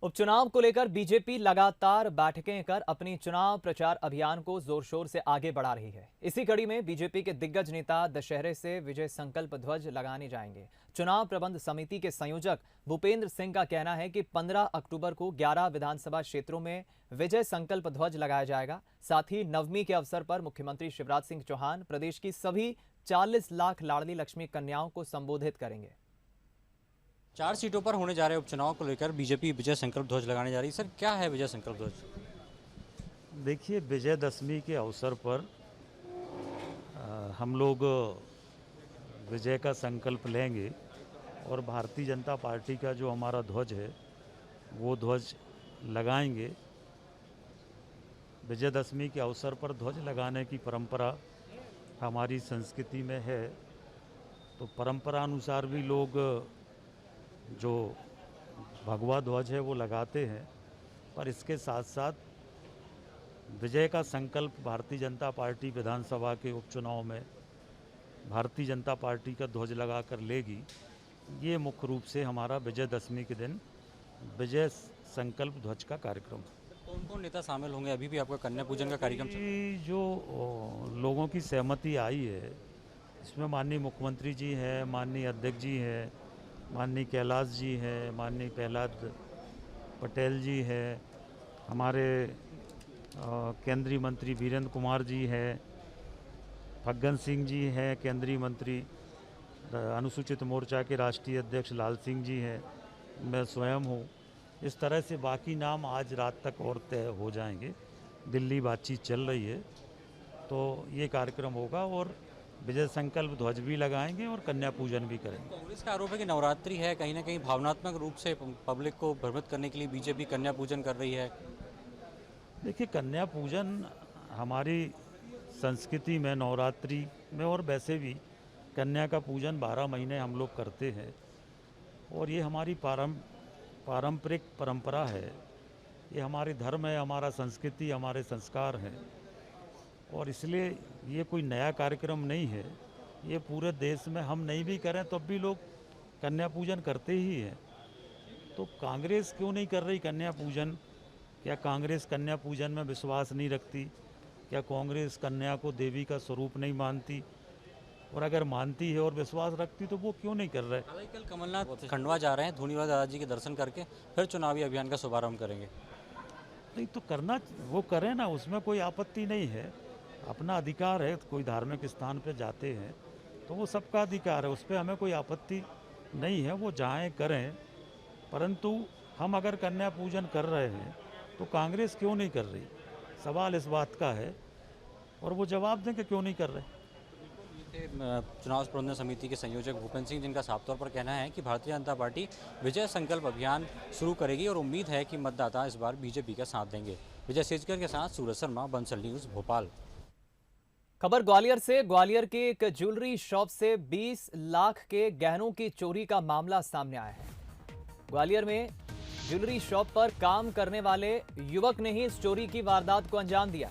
उपचुनाव को लेकर बीजेपी लगातार बैठकें कर अपनी चुनाव प्रचार अभियान को जोर शोर से आगे बढ़ा रही है। इसी कड़ी में बीजेपी के दिग्गज नेता दशहरे से विजय संकल्प ध्वज लगाने जाएंगे। चुनाव प्रबंध समिति के संयोजक भूपेंद्र सिंह का कहना है कि 15 अक्टूबर को 11 विधानसभा क्षेत्रों में विजय संकल्प ध्वज लगाया जाएगा। साथ ही नवमी के अवसर पर मुख्यमंत्री शिवराज सिंह चौहान प्रदेश की सभी 40 लाख लाडली लक्ष्मी कन्याओं को संबोधित करेंगे। 4 सीटों पर होने जा रहे उपचुनाव को लेकर बीजेपी विजय संकल्प ध्वज लगाने जा रही है। सर, क्या है विजय संकल्प ध्वज? देखिए, विजयदशमी के अवसर पर हम लोग विजय का संकल्प लेंगे और भारतीय जनता पार्टी का जो हमारा ध्वज है वो ध्वज लगाएंगे। विजयदशमी के अवसर पर ध्वज लगाने की परंपरा हमारी संस्कृति में है, तो परंपरा अनुसार भी लोग जो भगवा ध्वज है वो लगाते हैं। पर इसके साथ साथ विजय का संकल्प भारतीय जनता पार्टी विधानसभा के उपचुनाव में भारतीय जनता पार्टी का ध्वज लगाकर लेगी। ये मुख्य रूप से हमारा विजयदशमी के दिन विजय संकल्प ध्वज का कार्यक्रम है। कौन कौन नेता शामिल होंगे? अभी भी आपका कन्या पूजन का कार्यक्रम चल रहा है। जो लोगों की सहमति आई है इसमें माननीय मुख्यमंत्री जी हैं, माननीय अध्यक्ष जी हैं, माननीय कैलाश जी हैं, माननीय प्रहलाद पटेल जी हैं, हमारे केंद्रीय मंत्री वीरेंद्र कुमार जी हैं, फग्गन सिंह जी हैं केंद्रीय मंत्री, अनुसूचित मोर्चा के राष्ट्रीय अध्यक्ष लाल सिंह जी हैं, मैं स्वयं हूँ। इस तरह से बाकी नाम आज रात तक और तय हो जाएंगे। दिल्ली बातचीत चल रही है, तो ये कार्यक्रम होगा और विजय संकल्प ध्वज भी लगाएंगे और कन्या पूजन भी करेंगे। कांग्रेस का आरोप है कि नवरात्रि है, कहीं ना कहीं भावनात्मक रूप से पब्लिक को भ्रमित करने के लिए बीजेपी कन्या पूजन कर रही है। देखिए, कन्या पूजन हमारी संस्कृति में नवरात्रि में और वैसे भी कन्या का पूजन 12 महीने हम लोग करते हैं और ये हमारी पारंपरिक परंपरा है। ये हमारे धर्म है, हमारा संस्कृति, हमारे संस्कार हैं और इसलिए ये कोई नया कार्यक्रम नहीं है। ये पूरे देश में हम नहीं भी करें तो भी लोग कन्या पूजन करते ही हैं। तो कांग्रेस क्यों नहीं कर रही कन्या पूजन? क्या कांग्रेस कन्या पूजन में विश्वास नहीं रखती? क्या कांग्रेस कन्या को देवी का स्वरूप नहीं मानती? और अगर मानती है और विश्वास रखती तो वो क्यों नहीं कर रहे? हालांकि कल कमलनाथ खंडवा जा रहे हैं, धूनीवाला दादाजी के दर्शन करके फिर चुनावी अभियान का शुभारंभ करेंगे। नहीं तो करना, वो करें ना, उसमें कोई आपत्ति नहीं है। अपना अधिकार है, कोई धार्मिक स्थान पे जाते हैं तो वो सबका अधिकार है, उस पर हमें कोई आपत्ति नहीं है, वो जाएं करें। परंतु हम अगर कन्या पूजन कर रहे हैं तो कांग्रेस क्यों नहीं कर रही? सवाल इस बात का है और वो जवाब दें कि क्यों नहीं कर रहे। चुनाव प्रबंधन समिति के संयोजक भूपेंद्र सिंह, जिनका साफ तौर पर कहना है कि भारतीय जनता पार्टी विजय संकल्प अभियान शुरू करेगी और उम्मीद है कि मतदाता इस बार बीजेपी का साथ देंगे। विजय सेजकर के साथ सूरज शर्मा, बंसल न्यूज, भोपाल। खबर ग्वालियर से। ग्वालियर के एक ज्वेलरी शॉप से 20 लाख के गहनों की चोरी का मामला सामने आया है। ग्वालियर में ज्वेलरी शॉप पर काम करने वाले युवक ने ही इस चोरी की वारदात को अंजाम दिया।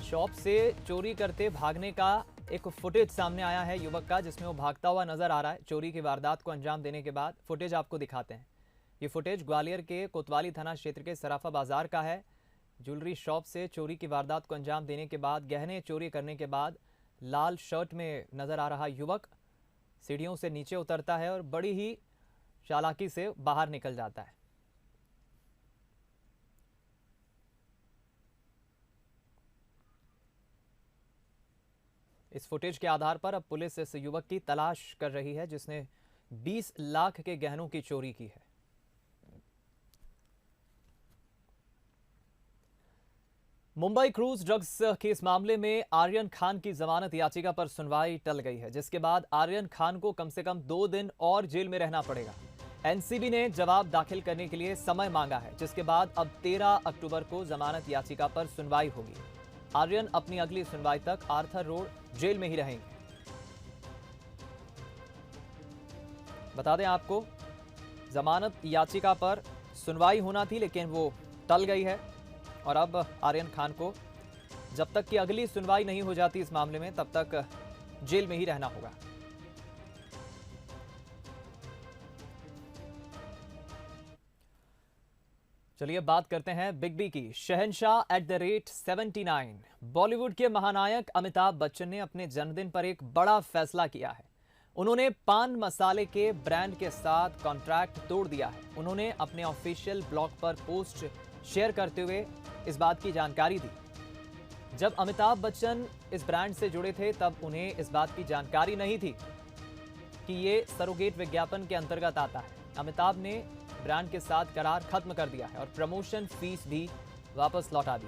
शॉप से चोरी करते भागने का एक फुटेज सामने आया है युवक का, जिसमें वो भागता हुआ नजर आ रहा है। चोरी की वारदात को अंजाम देने के बाद फुटेज आपको दिखाते हैं। ये फुटेज ग्वालियर के कोतवाली थाना क्षेत्र के सराफा बाजार का है। ज्वेलरी शॉप से चोरी की वारदात को अंजाम देने के बाद, गहने चोरी करने के बाद लाल शर्ट में नजर आ रहा युवक सीढ़ियों से नीचे उतरता है और बड़ी ही चालाकी से बाहर निकल जाता है। इस फुटेज के आधार पर अब पुलिस इस युवक की तलाश कर रही है जिसने 20 लाख के गहनों की चोरी की है। मुंबई क्रूज ड्रग्स केस मामले में आर्यन खान की जमानत याचिका पर सुनवाई टल गई है, जिसके बाद आर्यन खान को कम से कम 2 दिन और जेल में रहना पड़ेगा। एनसीबी ने जवाब दाखिल करने के लिए समय मांगा है, जिसके बाद अब 13 अक्टूबर को जमानत याचिका पर सुनवाई होगी। आर्यन अपनी अगली सुनवाई तक आर्थर रोड जेल में ही रहेंगे। बता दें आपको, जमानत याचिका पर सुनवाई होना थी लेकिन वो टल गई है और अब आर्यन खान को जब तक कि अगली सुनवाई नहीं हो जाती इस मामले में, तब तक जेल में ही रहना होगा। चलिए बात करते हैं बिग बी की। शहंशाह @79। बॉलीवुड के महानायक अमिताभ बच्चन ने अपने जन्मदिन पर एक बड़ा फैसला किया है। उन्होंने पान मसाले के ब्रांड के साथ कॉन्ट्रैक्ट तोड़ दिया है। उन्होंने अपने ऑफिशियल ब्लॉग पर पोस्ट शेयर करते हुए इस बात की जानकारी दी। जब अमिताभ बच्चन इस ब्रांड से जुड़े थे तब उन्हें इस बात की जानकारी नहीं थी कि ये सरोगेट विज्ञापन के अंतर्गत आता है। अमिताभ ने ब्रांड के साथ करार खत्म कर दिया है और प्रमोशन फीस भी वापस लौटा दी।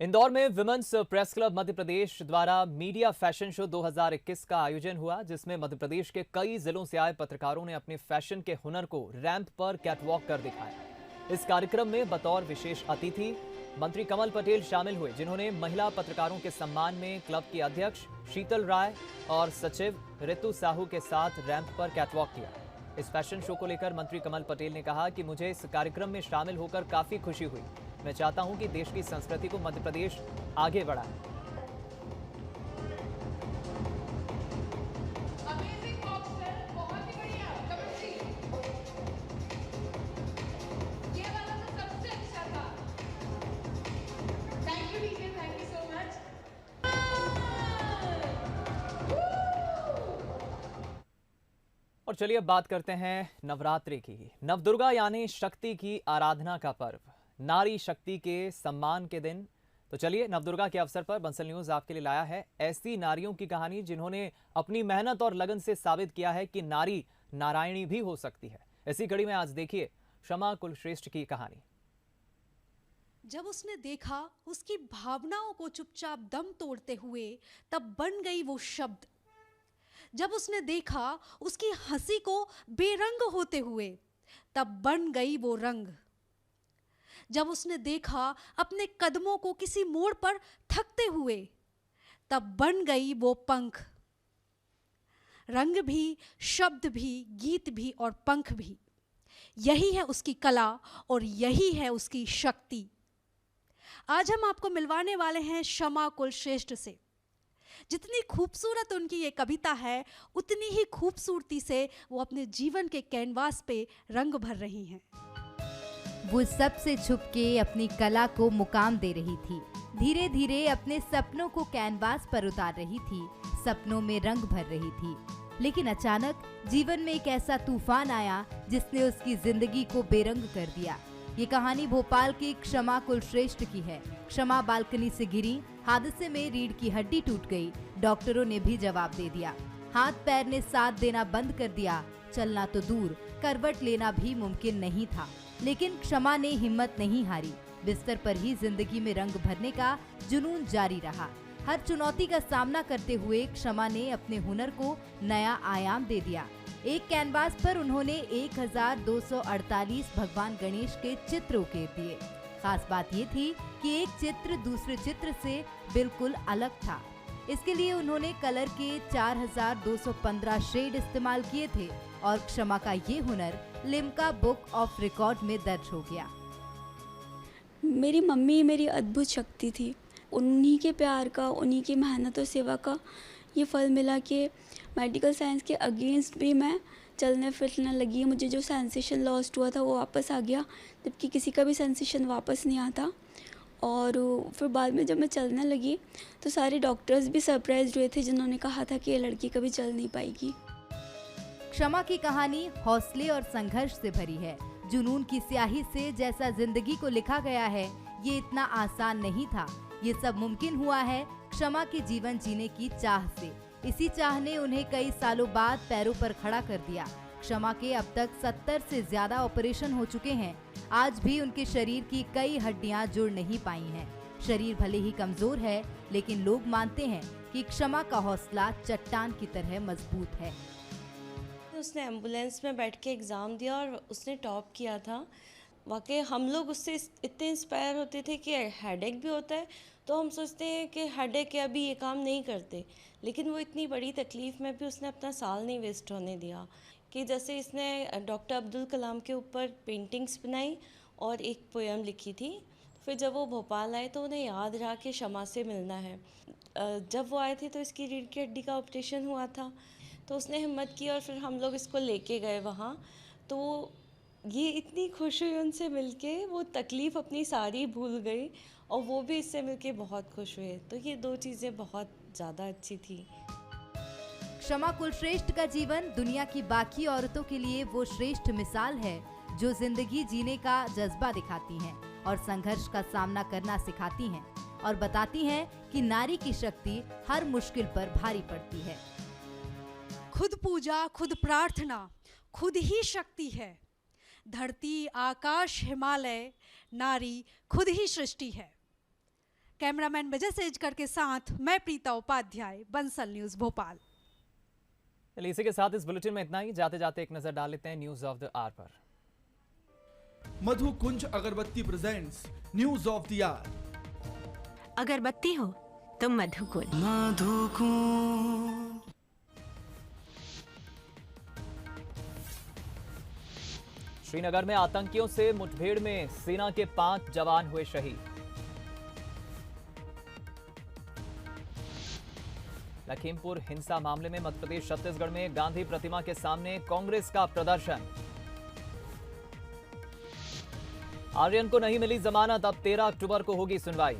इंदौर में women's press club Madhya Pradesh द्वारा मीडिया फैशन शो 2021 का आयोजन हुआ, जिसमें मध्य प्रदेश के कई जिलों से आए पत्रकारों ने अपने फैशन के हुनर को रैंप पर कैटवॉक कर दिखाया। इस कार्यक्रम में बतौर विशेष अतिथि मंत्री कमल पटेल शामिल हुए, जिन्होंने महिला पत्रकारों के सम्मान में क्लब की अध्यक्ष शीतल राय और सचिव ऋतु साहू के साथ रैंप पर कैटवॉक किया। इस फैशन शो को लेकर मंत्री कमल पटेल ने कहा कि मुझे इस कार्यक्रम में शामिल होकर काफी खुशी हुई। मैं चाहता हूं कि देश की संस्कृति को मध्य प्रदेश आगे बढ़ाए। और चलिए अब बात करते हैं नवरात्रि की। नवदुर्गा यानी शक्ति की आराधना का पर्व, नारी शक्ति के सम्मान के दिन। तो चलिए नवदुर्गा के अवसर पर बंसल न्यूज आपके लिए लाया है ऐसी नारियों की कहानी जिन्होंने अपनी मेहनत और लगन से साबित किया है कि नारी नारायणी भी हो सकती है। इसी कड़ी में आज देखिए क्षमा कुलश्रेष्ठ की कहानी। जब उसने देखा उसकी भावनाओं को चुपचाप दम तोड़ते हुए, तब बन गई वो शब्द। जब उसने देखा उसकी हंसी को बेरंग होते हुए, तब बन गई वो रंग। जब उसने देखा अपने कदमों को किसी मोड़ पर थकते हुए, तब बन गई वो पंख। रंग भी, शब्द भी, गीत भी और पंख भी, यही है उसकी कला और यही है उसकी शक्ति। आज हम आपको मिलवाने वाले हैं क्षमा कुलश्रेष्ठ से। जितनी खूबसूरत उनकी ये कविता है, उतनी ही खूबसूरती से वो अपने जीवन के कैनवास पे रंग भर रही हैं। वो सबसे छुप के अपनी कला को मुकाम दे रही थी। धीरे धीरे अपने सपनों को कैनवास पर उतार रही थी, सपनों में रंग भर रही थी। लेकिन अचानक जीवन में एक ऐसा तूफान आया जिसने उसकी जिंदगी को बेरंग कर दिया। ये कहानी भोपाल की क्षमा कुलश्रेष्ठ की है। क्षमा बालकनी से गिरी, हादसे में रीढ़ की हड्डी टूट गई। डॉक्टरों ने भी जवाब दे दिया। हाथ पैर ने साथ देना बंद कर दिया। चलना तो दूर, करवट लेना भी मुमकिन नहीं था। लेकिन क्षमा ने हिम्मत नहीं हारी। बिस्तर पर ही जिंदगी में रंग भरने का जुनून जारी रहा। हर चुनौती का सामना करते हुए क्षमा ने अपने हुनर को नया आयाम दे दिया। एक कैनवास पर उन्होंने 1248 भगवान गणेश के चित्र उकेर दिए। खास बात ये थी कि एक चित्र दूसरे चित्र से बिल्कुल अलग था। इसके लिए उन्होंने कलर के 4215 शेड इस्तेमाल किए थे और क्षमा का ये हुनर लिम्का बुक ऑफ रिकॉर्ड में दर्ज हो गया। मेरी मम्मी मेरी अद्भुत शक्ति थी। उन्हीं के प्यार का, उन्हीं की मेहनत और सेवा का ये फल मिला कि मेडिकल साइंस के अगेंस्ट भी मैं चलने फिरने लगी। मुझे जो सेंसेशन लॉस्ट हुआ था वो वापस आ गया, जबकि किसी का भी सेंसेशन वापस नहीं आता। और फिर बाद में जब मैं चलने लगी तो सारे डॉक्टर्स भी सरप्राइज हुए थे, जिन्होंने कहा था कि ये लड़की कभी चल नहीं पाएगी। क्षमा की कहानी हौसले और संघर्ष से भरी है। जुनून की स्याही से जैसा जिंदगी को लिखा गया है, ये इतना आसान नहीं था। ये सब मुमकिन हुआ है क्षमा के जीवन जीने की चाह से। इसी चाह ने उन्हें कई सालों बाद पैरों पर खड़ा कर दिया। क्षमा के अब तक 70 से ज्यादा ऑपरेशन हो चुके हैं। आज भी उनके शरीर की कई हड्डियां जुड़ नहीं पाई हैं। शरीर भले ही कमजोर है, लेकिन लोग मानते हैं कि क्षमा का हौसला चट्टान की तरह मजबूत है। उसने एम्बुलेंस में बैठ के एग्ज़ाम दिया और उसने टॉप किया था। वाकई हम लोग उससे इतने इंस्पायर होते थे कि हेडेक भी होता है तो हम सोचते हैं कि हेडेक है, अभी ये काम नहीं करते, लेकिन वो इतनी बड़ी तकलीफ़ में भी उसने अपना साल नहीं वेस्ट होने दिया। कि जैसे इसने डॉक्टर अब्दुल कलाम के ऊपर पेंटिंग्स बनाई और एक पोएम लिखी थी। फिर जब वो भोपाल आए तो उन्हें याद रहा कि क्षमा से मिलना है। जब वो आए थे तो इसकी रीढ़ की हड्डी का ऑपरेशन हुआ था। तो उसने हिम्मत की और फिर हम लोग इसको लेके गए वहाँ। तो ये इतनी खुश हुई उनसे मिलके, वो तकलीफ़ अपनी सारी भूल गई और वो भी इससे मिलके बहुत खुश हुए। तो ये 2 चीज़ें बहुत ज़्यादा अच्छी थी। क्षमा कुलश्रेष्ठ का जीवन दुनिया की बाकी औरतों के लिए वो श्रेष्ठ मिसाल है जो जिंदगी जीने का जज्बा दिखाती हैं और संघर्ष का सामना करना सिखाती हैं और बताती हैं कि नारी की शक्ति हर मुश्किल पर भारी पड़ती है। खुद पूजा, खुद प्रार्थना, खुद ही शक्ति है। धरती, आकाश, हिमालय, नारी खुद ही सृष्टि है। कैमरामैन विजय सेजकर के साथ मैं प्रीता उपाध्याय, बंसल न्यूज भोपाल। चलिए इसी के साथ इस बुलेटिन में इतना ही। जाते जाते एक नजर डाल लेते हैं न्यूज ऑफ द आवर पर। Madhu Kunj Agarbatti presents news of the hour. अगरबत्ती हो तो मधु कुंज। श्रीनगर में आतंकियों से मुठभेड़ में सेना के 5 जवान हुए शहीद। लखीमपुर हिंसा मामले में मध्य प्रदेश छत्तीसगढ़ में गांधी प्रतिमा के सामने कांग्रेस का प्रदर्शन। आर्यन को नहीं मिली जमानत, अब 13 अक्टूबर को होगी सुनवाई।